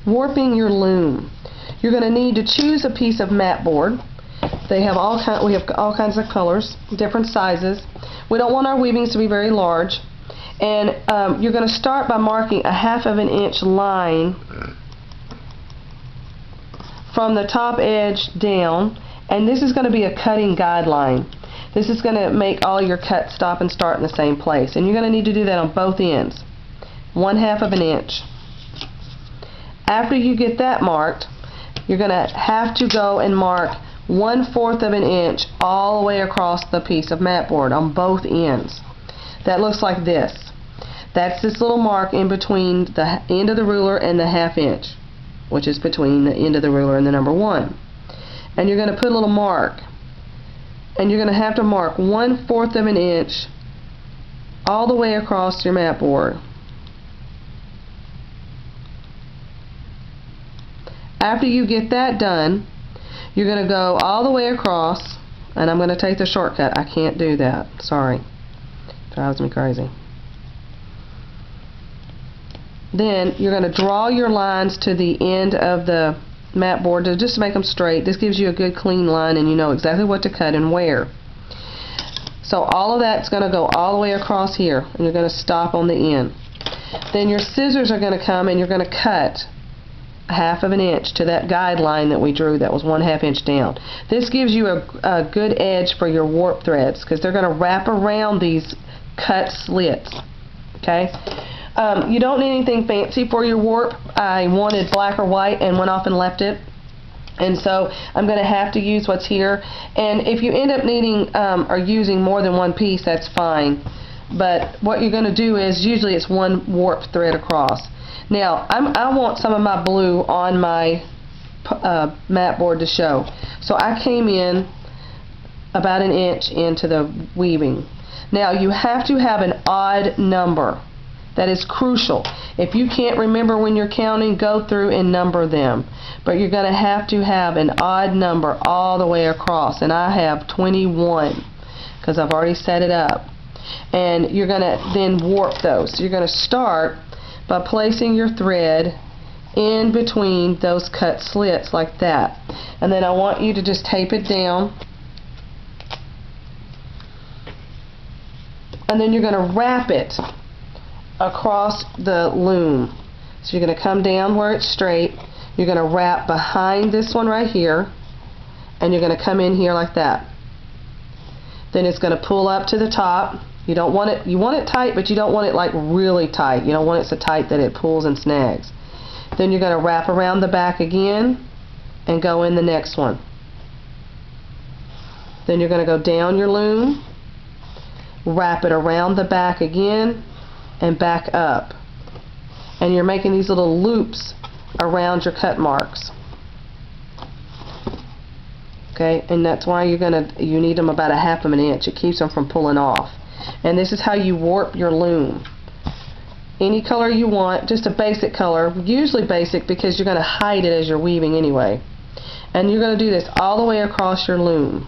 Warping your loom. You're going to need to choose a piece of mat board. We have all kinds of colors, different sizes. We don't want our weavings to be very large. And you're going to start by marking a 1/2 inch line from the top edge down, and this is going to be a cutting guideline. This is going to make all your cuts stop and start in the same place, and you're going to need to do that on both ends. 1/2 inch. After you get that marked, you're going to have to go and mark 1/4 inch all the way across the piece of mat board on both ends. That looks like this. That's this little mark in between the end of the ruler and the 1/2 inch, which is between the end of the ruler and the number 1. And you're going to put a little mark, and you're going to have to mark 1/4 inch all the way across your mat board. After you get that done, you're going to go all the way across, and I'm going to take the shortcut. I can't do that. Sorry. Drives me crazy. Then you're going to draw your lines to the end of the mat board just to make them straight. This gives you a good clean line, and you know exactly what to cut and where. So all of that's going to go all the way across here, and you're going to stop on the end. Then your scissors are going to come, and you're going to cut 1/2 inch to that guideline that we drew that was 1/2 inch down. This gives you a good edge for your warp threads, because they're going to wrap around these cut slits. Okay? You don't need anything fancy for your warp. I wanted black or white and went off and left it, and so I'm going to have to use what's here. And if you end up needing or using more than one piece, that's fine, but what you're going to do is usually it's one warp thread across. Now I want some of my blue on my mat board to show, so I came in about 1 inch into the weaving. Now you have to have an odd number. That is crucial. If you can't remember when you're counting, go through and number them. But you're going to have an odd number all the way across. And I have 21 because I've already set it up. And you're going to then warp those. So you're going to start by placing your thread in between those cut slits like that. And then I want you to just tape it down. And then you're going to wrap it across the loom. So you're going to come down where it's straight, you're going to wrap behind this one right here, and you're going to come in here like that. Then it's going to pull up to the top. You don't want it, you want it tight, but you don't want it like really tight. You don't want it so tight that it pulls and snags. Then you're going to wrap around the back again and go in the next one. Then you're going to go down your loom, wrap it around the back again, and back up, and you're making these little loops around your cut marks. Okay, and that's why you need them about 1/2 inch. It keeps them from pulling off. And this is how you warp your loom. Any color you want, just a basic color, usually basic because you're going to hide it as you're weaving anyway. And you're going to do this all the way across your loom.